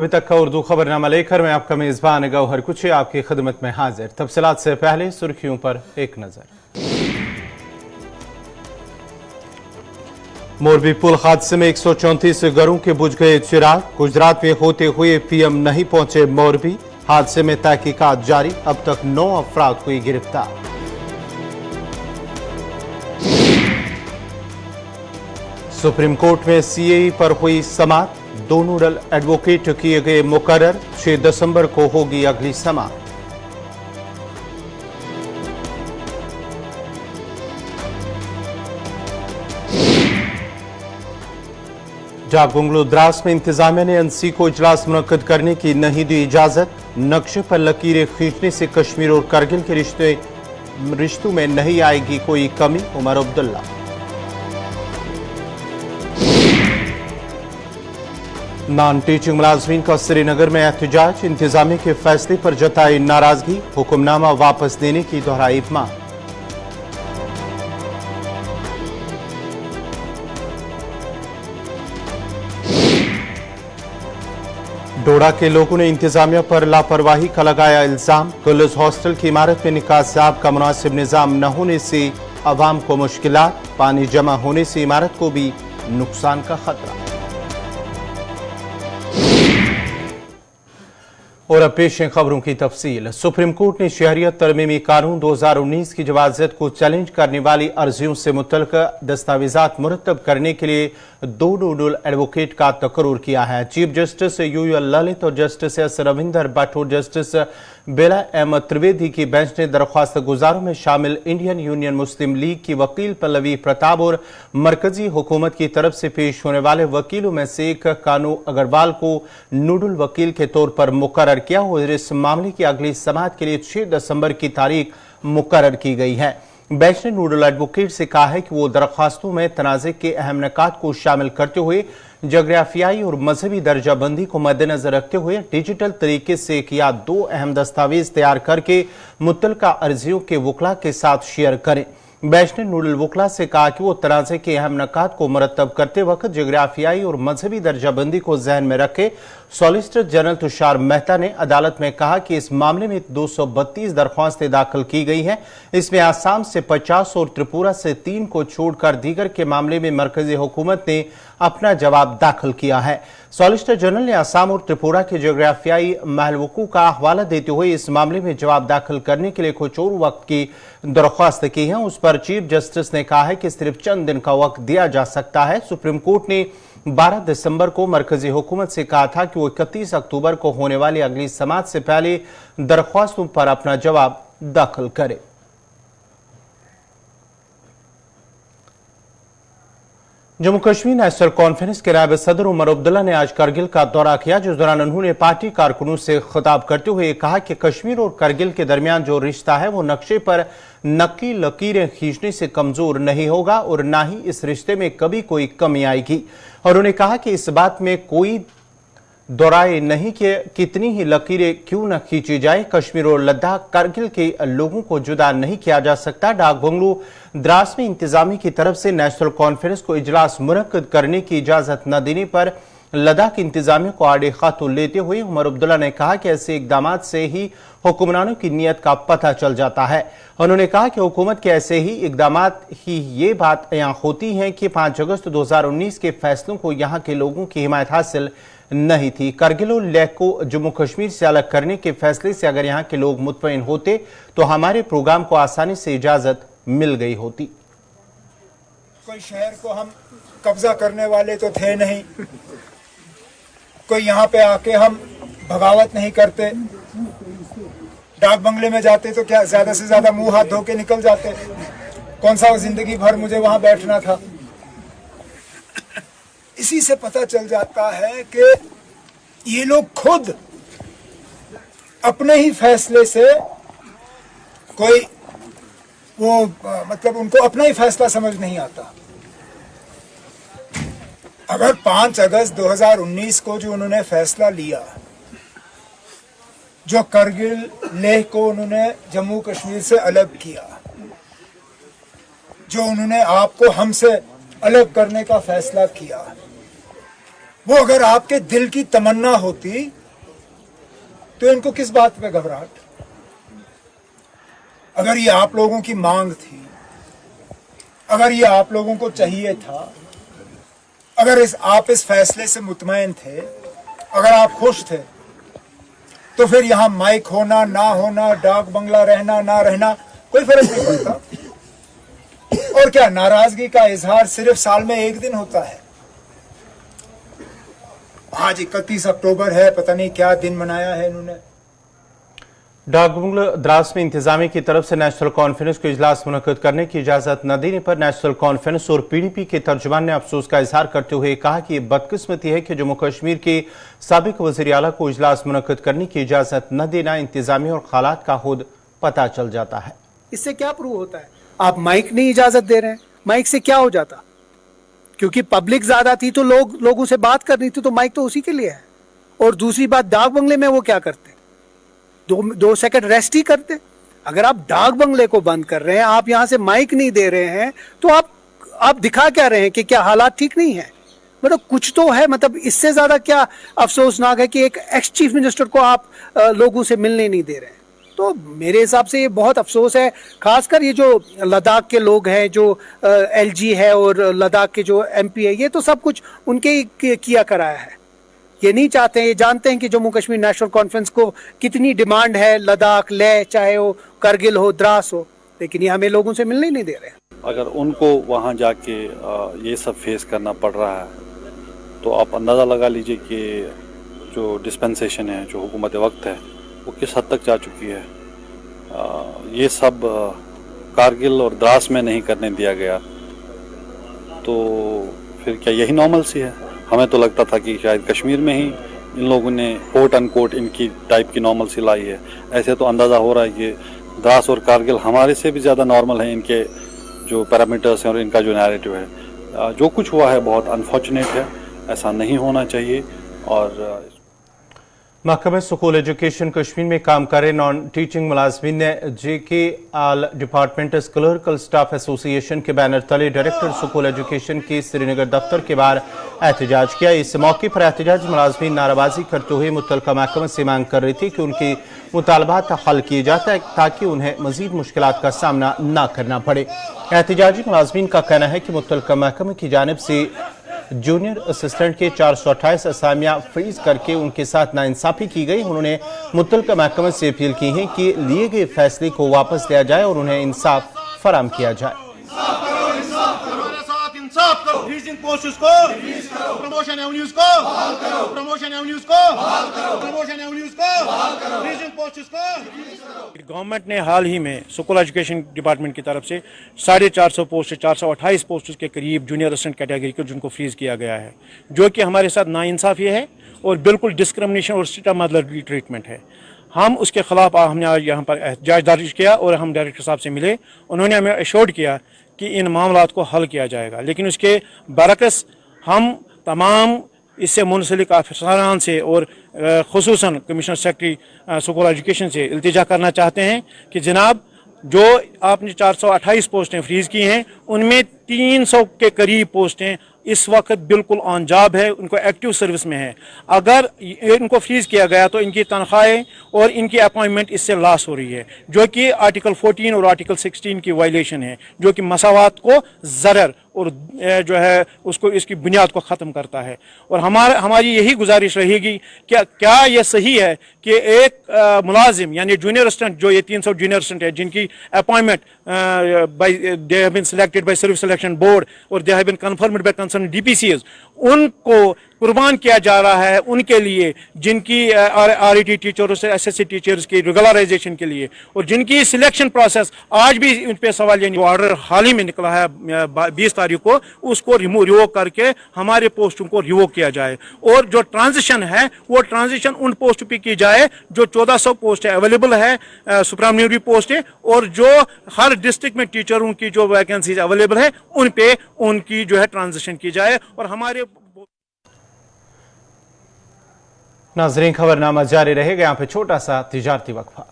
अभी तक का उर्दू खबरनामा लेकर मैं आपका मेजबान गौहर कुछ आपकी खिदमत में हाजिर। तफसीलात से पहले सुर्खियों पर एक नजर। मोरबी पुल हादसे में 134 घरों के बुझ गए चिराग। गुजरात में होते हुए पीएम नहीं पहुंचे मोरबी। हादसे में तहकीकात जारी, अब तक 9 अफराद हुई गिरफ्तार। सुप्रीम कोर्ट में सीएए पर हुई समाअत, 2 नोडल एडवोकेट किए गए मुकर्रर। 6 दिसंबर को होगी अगली समाअत। डाक बंगलो द्रास में इंतजामिया ने एनसी को इजलास मुनक्कद करने की नहीं दी इजाजत। नक्शे पर लकीरें खींचने से कश्मीर और करगिल के रिश्तों में नहीं आएगी कोई कमी, उमर अब्दुल्ला। नॉन टीचिंग मुलाजमीन का श्रीनगर में एहतजाज, इंतजामिया के फैसले पर जताई नाराजगी। हुक्मनामा वापस देने की दोहराई मांग। डोडा के लोगों ने इंतजामिया पर लापरवाही का लगाया इल्जाम। गर्ल्स हॉस्टल की इमारत में निकासाब का मुनासिब निजाम न होने से अवाम को मुश्किलात। पानी जमा होने से इमारत को भी नुकसान का खतरा। और अब पेश है खबरों की तफसील। सुप्रीम कोर्ट ने शहरियत तरमीमी कानून 2019 की जवाज़त को चैलेंज करने वाली अर्जियों से मुतल्लिक़ दस्तावेजात मुरतब करने के लिए 2 नोडल एडवोकेट का तकर्रुर किया है। चीफ जस्टिस यूएल ललित और जस्टिस एस रविंदर भट्ट और जस्टिस बेला अहमद त्रिवेदी की बेंच ने दरख्वास्त गुजारों में शामिल इंडियन यूनियन मुस्लिम लीग की वकील पल्लवी प्रताप और मरकजी हुकूमत की तरफ से पेश होने वाले वकीलों में से एक कानू अग्रवाल को नोडल वकील के तौर पर मुकर्रर किया और इस मामले की अगली समाअत के लिए 6 दिसंबर की तारीख मुकर्रर की गई है। बेंच ने नोडल एडवोकेट से कहा है कि वो दरख्वास्तों में तनाज़े के अहम निकात को शामिल करते हुए जोग्राफियाई और मजहबी दर्जाबंदी को मद्देनजर रखते हुए डिजिटल तरीके से एक या 2 अहम दस्तावेज तैयार करके मुतल्लिका अर्जियों के वकला के साथ शेयर करें। बेंच ने नोडल वकला से कहा कि वो तनाज़े के अहम निकात को मुरतब करते वक्त जोग्राफियाई और मजहबी दर्जाबंदी को जहन में रखे। सॉलिसिटर जनरल तुषार मेहता ने अदालत में कहा कि इस मामले में 232 दरख्वास्तें दाखिल की गई हैं। इसमें आसाम से 50 और त्रिपुरा से 3 को छोड़कर दीगर के मामले में मरकजी हुकूमत ने अपना जवाब दाखिल किया है। सॉलिसिटर जनरल ने आसाम और त्रिपुरा के जोग्राफियाई महलवकू का हवाला देते हुए इस मामले में जवाब दाखिल करने के लिए कुछ और वक्त की दरख्वास्त की है। उस पर चीफ जस्टिस ने कहा है कि सिर्फ चंद दिन का वक्त दिया जा सकता है। सुप्रीम कोर्ट ने 12 दिसंबर को मरकजी हुकूमत से कहा था कि वो 31 अक्टूबर को होने वाली अगली समाअत से पहले दरख्वास्तों पर अपना जवाब दाखिल करे। जम्मू कश्मीर नेशनल कॉन्फ्रेंस के नायब सदर उमर अब्दुल्ला ने आज करगिल का दौरा किया, जिस दौरान उन्होंने पार्टी कारकुनों से खिताब करते हुए कहा कि कश्मीर और करगिल के दरमियान जो रिश्ता है वो नक्शे पर नकली लकीरें खींचने से कमजोर नहीं होगा और ना ही इस रिश्ते में कभी कोई कमी आएगी। और उन्होंने कहा कि इस बात में कोई दोहराए नहीं कि कितनी ही लकीरें क्यों न खींची जाए, कश्मीर और लद्दाख करगिल के लोगों को जुदा नहीं किया जा सकता। डाक बंगलो द्रास में इंतजामी की तरफ से नेशनल कॉन्फ्रेंस को इजलास मुनक्कद करने की इजाजत न देने पर लद्दाख इंतजामिया को आड़े खातों लेते हुए उमर अब्दुल्ला ने कहा कि ऐसे इकदाम से ही हुक्मरानों की नीयत का पता चल जाता है। उन्होंने कहा कि हुकूमत के ऐसे ही इकदाम ही ये बात यहाँ होती है कि 5 अगस्त 2019 के फैसलों को यहाँ के लोगों की हिमायत हासिल नहीं थी। करगिल और लेह को जम्मू कश्मीर से अलग करने के फैसले से अगर यहाँ के लोग मुतमईन होते तो हमारे प्रोग्राम को आसानी से इजाजत मिल गई होती। कोई शहर को हम कब्जा करने वाले तो थे नहीं, कोई यहाँ पे आके हम बगावत नहीं करते। डाक बंगले में जाते तो क्या ज्यादा से ज्यादा मुंह हाथ धो के निकल जाते, कौन सा जिंदगी भर मुझे वहां बैठना था। इसी से पता चल जाता है कि ये लोग खुद अपने ही फैसले से कोई वो मतलब उनको अपना ही फैसला समझ नहीं आता। अगर 5 अगस्त 2019 को जो उन्होंने फैसला लिया, जो करगिल लेह को उन्होंने जम्मू कश्मीर से अलग किया, जो उन्होंने आपको हमसे अलग करने का फैसला किया, वो अगर आपके दिल की तमन्ना होती तो इनको किस बात पे घबराहट? अगर ये आप लोगों की मांग थी, अगर ये आप लोगों को चाहिए था, अगर आप इस फैसले से मुतमईन थे, अगर आप खुश थे, तो फिर यहां माइक होना ना होना, डाक बंगला रहना ना रहना कोई फर्क नहीं पड़ता। और क्या नाराजगी का इजहार सिर्फ साल में एक दिन होता है? आज 31 अक्टूबर है, पता नहीं क्या दिन मनाया है इन्होंने। डाक बंगला द्रास में इंतजामिया की तरफ से नेशनल कॉन्फ्रेंस को इजलास मुनक्किद करने की इजाजत न देने पर नेशनल कॉन्फ्रेंस और पीडीपी के तर्जुमान ने अफसोस का इजहार करते हुए कहा कि यह बदकिस्मती है कि जम्मू कश्मीर के साबिक वज़ीर आला को इजलास मुनक्किद करने की इजाजत न देना इंतजामिया और हालात का खुद पता चल जाता है। इससे क्या प्रूव होता है? आप माइक नहीं इजाजत दे रहे हैं, माइक से क्या हो जाता? क्योंकि पब्लिक ज्यादा थी तो लोगों से बात करनी थी, तो माइक तो उसी के लिए है। और दूसरी बात, डाक बंगले में वो क्या करते? दो सेकंड रेस्ट ही करते। अगर आप डाक बंगले को बंद कर रहे हैं, आप यहां से माइक नहीं दे रहे हैं, तो आप दिखा क्या रहे हैं कि क्या हालात ठीक नहीं है? मतलब कुछ तो है। मतलब इससे ज्यादा क्या अफसोसनाक है कि एक एक्स चीफ मिनिस्टर को आप लोगों से मिलने नहीं दे रहे हैं। तो मेरे हिसाब से ये बहुत अफसोस है। खासकर ये जो लद्दाख के लोग हैं, जो एलजी है और लद्दाख के जो एमपी है, ये तो सब कुछ उनके ही किया कराया है। ये नहीं चाहते हैं, ये जानते हैं कि जम्मू कश्मीर नेशनल कॉन्फ्रेंस को कितनी डिमांड है, लद्दाख, लेह, चाहे वो करगिल हो, द्रास हो, लेकिन ये हमें लोगों से मिलने ही नहीं दे रहे। अगर उनको वहाँ जाके ये सब फेस करना पड़ रहा है तो आप अंदाज़ा लगा लीजिए कि जो डिस्पेंसेशन है, जो हुकूमत वक्त है, वो किस हद तक जा चुकी है। ये सब कारगिल और द्रास में नहीं करने दिया गया तो फिर क्या यही नॉर्मल सी है? हमें तो लगता था कि शायद कश्मीर में ही इन लोगों ने कोट अनकोट इनकी टाइप की नॉर्मल सी लाई है। ऐसे तो अंदाज़ा हो रहा है कि द्रास और कारगिल हमारे से भी ज़्यादा नॉर्मल है, इनके जो पैरामीटर्स हैं और इनका जो नैरेटिव है। जो कुछ हुआ है बहुत अनफॉर्चुनेट है, ऐसा नहीं होना चाहिए। और महकमा स्कूल एजुकेशन कश्मीर में काम कर रहे नॉन टीचिंग मुलाजमीन ने जेके आल डिपार्टमेंटल क्लर्कल स्टाफ एसोसिएशन के बैनर तले डायरेक्टर स्कूल एजुकेशन के श्रीनगर दफ्तर के बाहर एहतजाज किया। इस मौके पर एहतजाज मुलाजमीन नाराबाजी करते हुए मुतल्लिका महकमा से मांग कर रही थी कि उनकी मुतालबात हल किए जाता है ताकि उन्हें मजीद मुश्किलात का सामना न करना पड़े। एहतजाजी मुलाजमीन का कहना है कि मुतल्लिका महकमा की जानिब से जूनियर असिस्टेंट के 428 असामियां फ्रीज करके उनके साथ नाइंसाफी की गई। उन्होंने मुतल्लिका महकमे से अपील की है कि लिए गए फैसले को वापस लिया जाए और उन्हें इंसाफ फराम किया जाए। फ्रीजिंग पोस्ट्स को, प्रमोशन एवेन्यूज को, प्रमोशन एवेन्यूज को, प्रमोशन एवेन्यूज को, फ्रीजिंग पोस्ट्स को। गवर्नमेंट ने हाल ही में स्कूल एजुकेशन डिपार्टमेंट की तरफ से 450 पोस्ट 428 पोस्ट के करीब जूनियर असिस्टेंट कैटेगरी को जिनको फ्रीज किया गया है, जो कि हमारे साथ नाइंसाफी है और बिल्कुल डिस्क्रिमिनेशन और सिस्टमैटिक ट्रीटमेंट है। हम उसके खिलाफ हमने आज यहाँ पर एहतजाज दर्ज किया और हम डायरेक्टर साहब से मिले। उन्होंने हमें एश्योर्ड किया कि इन मामलात को हल किया जाएगा, लेकिन उसके बरकस हम तमाम इससे मुंसलिक अफसरान से और खुसूसन कमिश्नर सेक्रेटरी स्कूल एजुकेशन से इल्तिजा करना चाहते हैं कि जनाब, जो आपने 428 पोस्टें फ्रीज की हैं, उनमें 300 के करीब पोस्टें इस वक्त बिल्कुल ऑन जॉब है, उनको एक्टिव सर्विस में है। अगर इनको फ्रीज किया गया तो इनकी तनख्वाहें और इनकी अपॉइंटमेंट इससे लॉस हो रही है, जो कि आर्टिकल 14 और आर्टिकल 16 की वायलेशन है, जो कि मसावात को ज़रर और जो है उसको इसकी बुनियाद को ख़त्म करता है। और हमारी यही गुजारिश रहेगी कि क्या यह सही है कि एक मुलाजिम यानी जूनियर असिस्टेंट, जो ये 300 जूनियर असिस्टेंट है जिनकी appointment they have been selected by service selection board और they have been confirmed by concern DPCs, उनको कुर्बान किया जा रहा है उनके लिए, जिनकी RET टीचर्स, SSC टीचर्स की रेगुलराइजेशन के लिए, और जिनकी सिलेक्शन प्रोसेस आज भी उन पर सवाल ऑर्डर हाल ही में निकला है 20 तारीख को, उसको रिवोक करके हमारे पोस्टों को रिवोक किया जाए। और जो ट्रांजिशन है वो ट्रांजिशन उन पोस्ट पे की जाए जो 1400 पोस्ट अवेलेबल है, सुपरन्यूरी पोस्ट है, और जो हर डिस्ट्रिक्ट में टीचरों की जो वैकेंसीज अवेलेबल है उन पे उनकी जो है ट्रांजिशन की जाए। और हमारे नाज़रीन, खबरनामा जारी रहेगा। यहाँ पे छोटा सा तिजारती वक्फा।